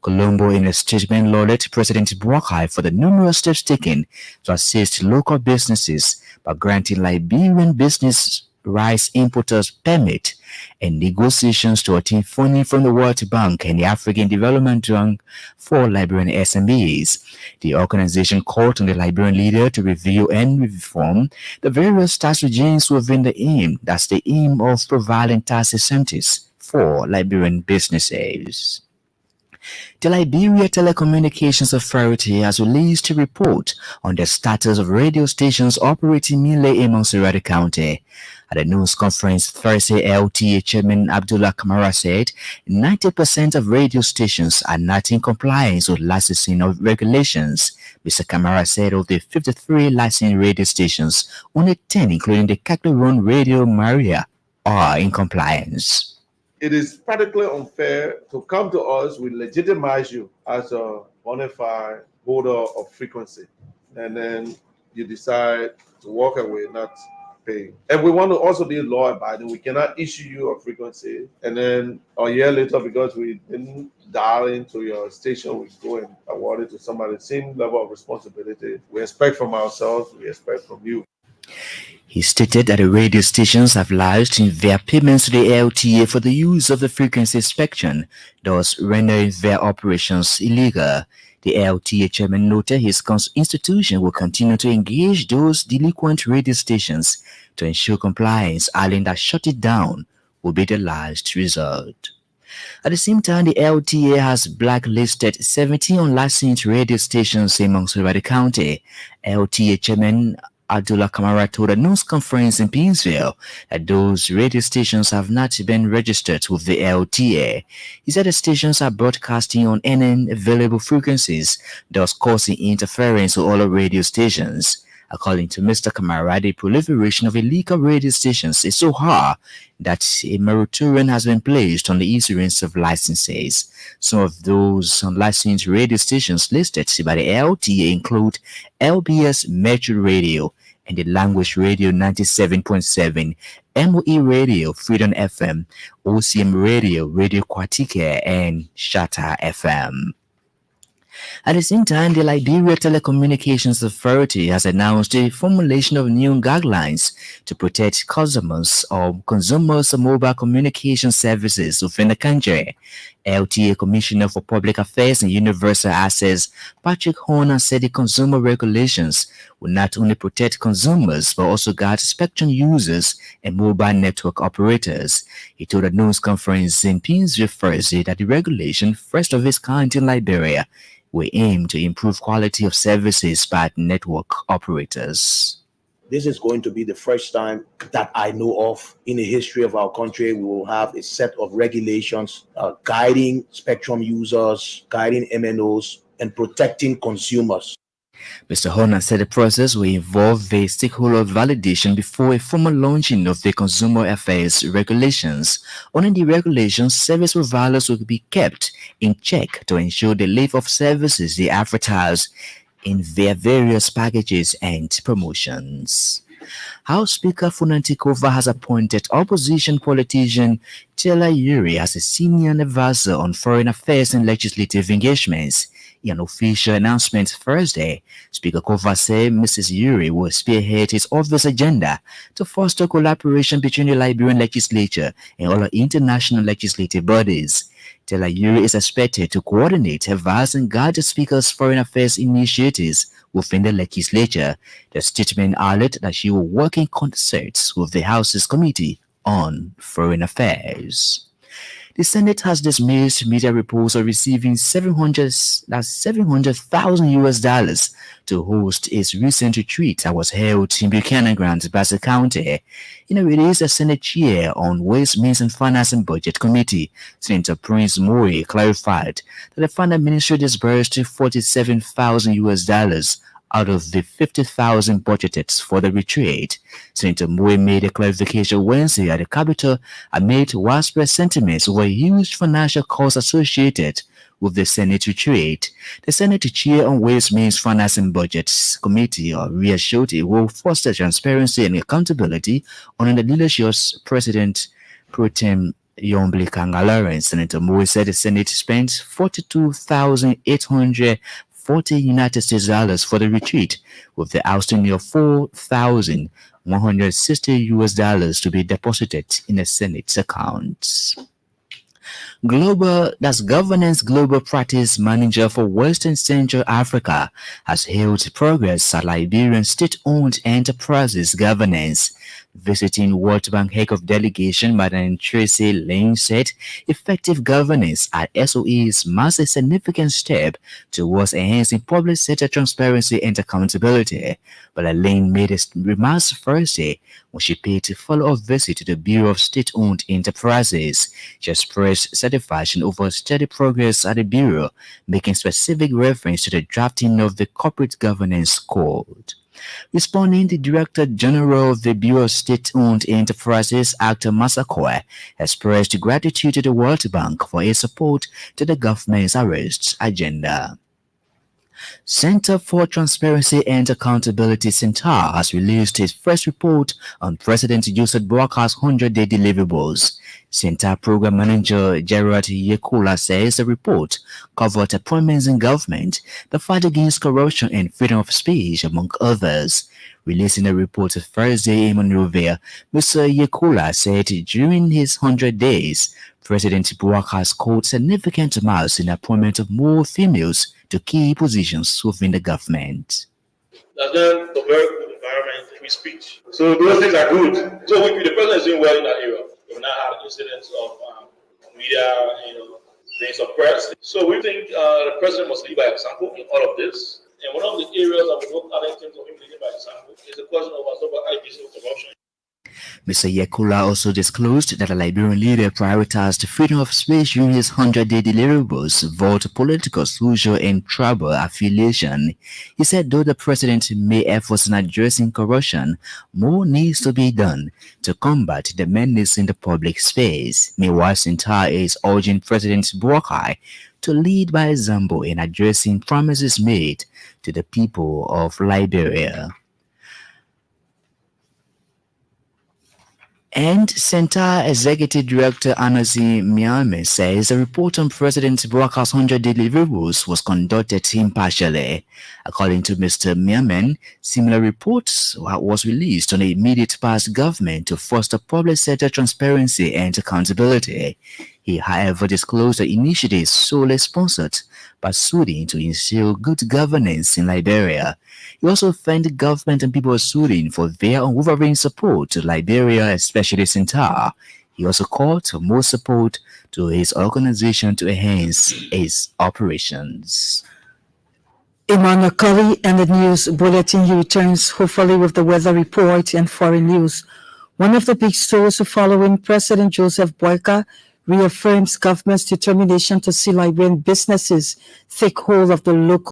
Colombo, in a statement, lauded President Buhari for the numerous steps taken to assist local businesses by granting Liberian business rice importers permit and negotiations to obtain funding from the World Bank and the African Development Bank for Liberian SMEs. The organization called on the Liberian leader to review and reform the various tax regimes within the aim of providing tax incentives for Liberian businesses. The Liberia Telecommunications Authority has released a report on the status of radio stations operating mainly in Montserrat County. At a news conference Thursday, LTA Chairman Abdullah Kamara said 90% of radio stations are not in compliance with licensing regulations. Mr. Kamara said of the 53 licensed radio stations, only 10, including the Kakle-run Radio Maria, are in compliance. It is practically unfair to come to us. We legitimize you as a bona fide holder of frequency, and then you decide to walk away, not paying. And we want to also be law-abiding. We cannot issue you a frequency, and then a year later, because we didn't dial into your station, we go and award it to somebody. Same level of responsibility we expect from ourselves, we expect from you. He stated that the radio stations have lodged in their payments to the LTA for the use of the frequency spectrum, thus rendering their operations illegal. The LTA chairman noted his institution will continue to engage those delinquent radio stations to ensure compliance, adding that shut it down will be the last resort. At the same time, the LTA has blacklisted 17 unlicensed radio stations in Montserrat County. LTA chairman Abdullah Kamara told a news conference in Pinsville that those radio stations have not been registered with the LTA. He said the stations are broadcasting on any available frequencies, thus causing interference with all radio stations. According to Mr. Kamara, the proliferation of illegal radio stations is so high that a moratorium has been placed on the issuance of licenses. Some of those unlicensed radio stations listed by the LTA include LBS Metro Radio and the Language Radio 97.7, MOE Radio, Freedom FM, OCM Radio, Radio Quartique, and Shatta FM. At the same time, the Liberia Telecommunications Authority has announced the formulation of new guidelines to protect consumers of mobile communication services within the country. LTA Commissioner for Public Affairs and Universal Access, Patrick Horner, said the consumer regulations will not only protect consumers but also guard spectrum users and mobile network operators. He told a news conference in Pinsville Thursday that the regulation, first of its kind in Liberia, will aim to improve quality of services by network operators. This is going to be the first time that I know of in the history of our country. We will have a set of regulations guiding spectrum users, guiding MNOs, and protecting consumers. Mr. Horner said the process will involve the stakeholder validation before a formal launching of the consumer affairs regulations. Under the regulations, service providers will be kept in check to ensure the level of services they advertise in their various packages and promotions. House Speaker Funantikova has appointed opposition politician Taylor Yuri as a senior advisor on foreign affairs and legislative engagements. In an official announcement Thursday, Speaker Kova said Mrs. Yuri will spearhead his office agenda to foster collaboration between the Liberian legislature and other international legislative bodies. Taylor Yuri is expected to coordinate, advise, and guide the Speaker's foreign affairs initiatives within the legislature. The statement added that she will work in concert with the House's Committee on Foreign Affairs. The Senate has dismissed media reports of receiving $700,000 to host its recent retreat that was held in Buchanan Grant, Bassett County. In a release, the Senate Chair on Ways, Means and Finance and Budget Committee, Senator Prince Moore, clarified that the Finance Ministry disbursed $47,000 out of the $50,000 budgeted for the retreat. Senator Moore made a clarification Wednesday at the Capitol amid widespread sentiments over huge financial costs associated with the Senate retreat. The Senate Chair on Ways, Means, Finance and Budgets Committee, reassured it will foster transparency and accountability under the leadership of President Pro Tem Yombli Kangalaren, Senator Moore said the Senate spent $42,840 United States dollars for the retreat, with the outstanding of $4,160 to be deposited in the Senate's accounts. Governance Global Practice Manager for Western Central Africa has hailed progress at Liberian state-owned enterprises governance. Visiting World Bank Head of Delegation, Madam Tracy Lane said effective governance at SOEs marks a significant step towards enhancing public sector transparency and accountability. But Lane made his remarks Thursday when she paid a follow-up visit to the Bureau of State-Owned Enterprises. She expressed satisfaction over steady progress at the Bureau, making specific reference to the drafting of the Corporate Governance Code. Responding, the Director General of the Bureau of State-Owned Enterprises, Actor Massakoe, expressed gratitude to the World Bank for its support to the government's arrest agenda. Center for Transparency and Accountability (CENTAR) has released its first report on President Joseph Boakar's 100-day deliverables. CENTAR Program Manager Gerard Yekola says the report covered appointments in government, the fight against corruption and freedom of speech, among others. Releasing a report Thursday in Monrovia, Mr. Yekola said during his 100 days, President Boakar's scored significant amounts in the appointment of more females to key positions within the government. There's then a very good environment, free speech. So those things are good. So the president is doing well in that area. We've not had incidents of media, being suppressed. So we think the president must lead by example in all of this. And one of the areas that we look at in terms of him leading by example is the question of our so-called allegations of corruption. Mr. Yekola also disclosed that the Liberian leader prioritized freedom of speech during his 100-day deliverables, vowed political, social, and tribal affiliation. He said though the president made efforts in addressing corruption, more needs to be done to combat the menace in the public space. Meanwhile, CENTAR is urging President Boakar to lead by example in addressing promises made to the people of Liberia. And CENTAR Executive Director Anozi Miame says a report on President Boakar's 100-day deliverables was conducted impartially. According to Mr. Miame, similar reports was released on the immediate past government to foster public sector transparency and accountability. He, however, disclosed the initiative solely sponsored by Sudan to instill good governance in Liberia. He also thanked the government and people of Sudan for their unwavering support to Liberia, especially CENTAR. He also called for more support to his organization to enhance its operations. Emmanuel Curry and the news bulletin. He returns hopefully with the weather report and foreign news. One of the big stories following President Joseph Boacar reaffirms government's determination to see Liberian businesses take hold of the local